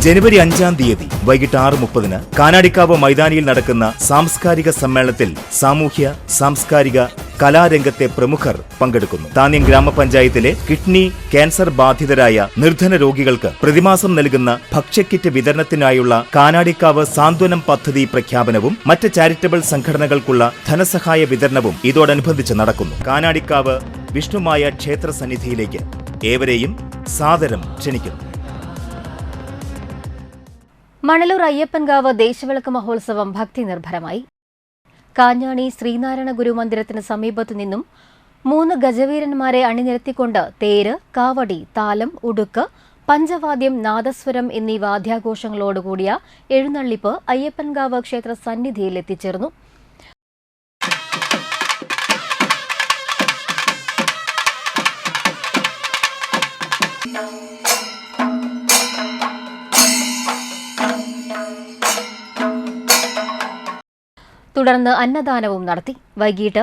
ജനുവരി 5-ാം തീയതി വൈകിട്ട് 6:30 കാനാടിക്കാവ് മൈതാനിയിൽ നടക്കുന്ന സാംസ്കാരിക സമ്മേളനത്തിൽ സാമൂഹ്യ സാംസ്കാരിക കലാരംഗത്തെ പ്രമുഖർ പങ്കെടുക്കുന്നു. താന്യം ഗ്രാമപഞ്ചായത്തിലെ കിഡ്നി ക്യാൻസർ ബാധിതരായ നിർധന രോഗികൾക്ക് പ്രതിമാസം നൽകുന്ന ഭക്ഷ്യക്കിറ്റ് വിതരണത്തിനായുള്ള കാനാടിക്കാവ് സാന്ത്വനം പദ്ധതി പ്രഖ്യാപനവും മറ്റ് ചാരിറ്റബിൾ സംഘടനകൾക്കുള്ള ധനസഹായ വിതരണവും ഇതോടനുബന്ധിച്ച് നടക്കുന്നു. കാനാടിക്കാവ് വിഷ്ണുമായ ക്ഷേത്ര സന്നിധിയിലേക്ക് ഏവരെയും സാദരം ക്ഷണിക്കുന്നു. മണലൂർ അയ്യപ്പൻകാവ് ദേശവിളക്ക് മഹോത്സവം ഭക്തി നിർഭരമായി. കാഞ്ഞാണി ശ്രീനാരായണ ഗുരുമന്ദിരത്തിന് സമീപത്തു നിന്നും 3 ഗജവീരന്മാരെ അണിനിരത്തിക്കൊണ്ട് തേര്, കാവടി, താലം, ഉടുക്ക്, പഞ്ചവാദ്യം, നാദസ്വരം എന്നീ വാദ്യാഘോഷങ്ങളോടുകൂടിയ എഴുന്നള്ളിപ്പ് അയ്യപ്പൻകാവ് ക്ഷേത്ര സന്നിധിയിൽ എത്തിച്ചേർന്നു. തുടർന്ന് അന്നദാനവും നടത്തി. വൈകിട്ട്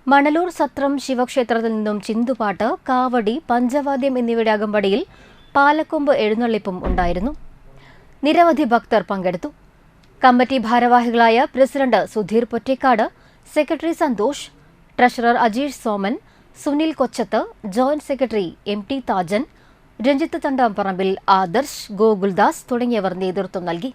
മണലൂർ സത്രം ശിവക്ഷേത്രത്തിൽ നിന്നും ചിന്തുപാട്ട്, കാവടി, പഞ്ചവാദ്യം എന്നിവയുടെ അകമ്പടിയിൽ പാലക്കൊമ്പ് എഴുന്നള്ളിപ്പും ഉണ്ടായിരുന്നു. നിരവധി ഭക്തർ പങ്കെടുത്തു. കമ്മിറ്റി ഭാരവാഹികളായ president Sudheer Pottekkat, secretary Santhosh, treasurer Ajeesh Soman, Sunil Kochath, joint secretary MT Thajan, Ranjith Thandamparambil, Adarsh, Gokuldas തുടങ്ങിയവർ നേതൃത്വം നൽകി.